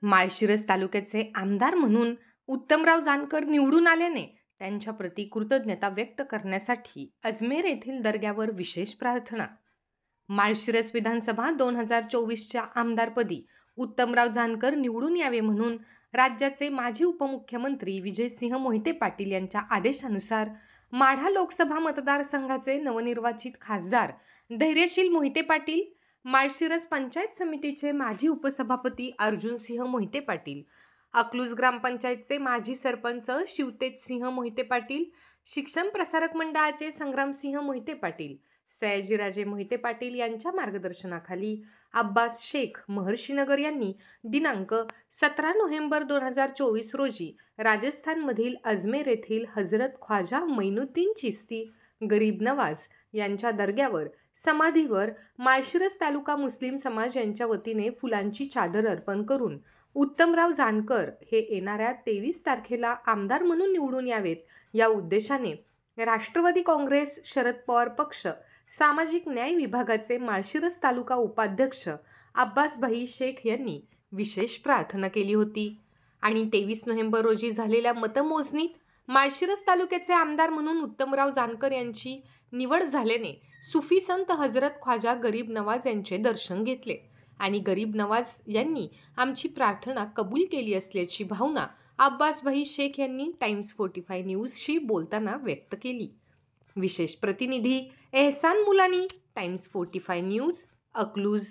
माळशिरस तालुक्याचे आमदार म्हणून उत्तमराव जानकर निवडून आल्याने त्यांच्या प्रति कृतज्ञता व्यक्त करण्यासाठी अजमेर येथील दर्ग्यावर विशेष प्रार्थना. माळशिरस विधानसभा 2024च्या आमदारपदी उत्तमराव जानकर निवडून यावे म्हणून राज्याचे माजी उपमुख्यमंत्री विजयसिंह मोहिते पाटील यांच्या आदेशानुसार माढा लोकसभा मतदारसंघाचे नवनिर्वाचित खासदार धैर्यशील मोहिते पाटील, माळशिरस पंचायत समितीचे माजी उपसभापती अर्जुनसिंह मोहिते पाटील, अकलूज ग्रामपंचायतचे माजी सरपंच शिवतेजसिंह मोहिते पाटील, शिक्षण प्रसारक मंडळाचे संग्रामसिंह मोहिते पाटील, सयाजीराजे मोहिते पाटील यांच्या मार्गदर्शनाखाली अब्बास शेख महर्षीनगर यांनी दिनांक 17 नोव्हेंबर 2024 रोजी राजस्थानमधील अजमेर येथील हजरत ख्वाजा मैनुद्दीन चिश्ती गरीब नवाज यांच्या दर्ग्यावर समाधीवर माळशिरस तालुका मुस्लिम समाज यांच्या वतीने फुलांची चादर अर्पण करून उत्तमराव जानकर हे येणाऱ्या 23 तारखेला आमदार म्हणून निवडून यावेत या उद्देशाने राष्ट्रवादी काँग्रेस शरद पवार पक्ष सामाजिक न्याय विभागाचे माळशिरस तालुका उपाध्यक्ष अब्बासभाई शेख यांनी विशेष प्रार्थना केली होती. आणि 23 नोव्हेंबर रोजी झालेल्या मतमोजणीत माळशिरस तालुक्याचे आमदार म्हणून उत्तमराव जानकर यांची निवड झाल्याने सुफी संत हजरत ख्वाजा गरीब नवाज यांचे दर्शन घेतले आणि गरीब नवाज यांनी आमची प्रार्थना कबूल केली असल्याची भावना अब्बासभाई शेख यांनी टाइम्स 45 न्यूजशी बोलताना व्यक्त केली. विशेष प्रतिनिधी एहसान मुलानी, टाइम्स 45 न्यूज, अकलूज.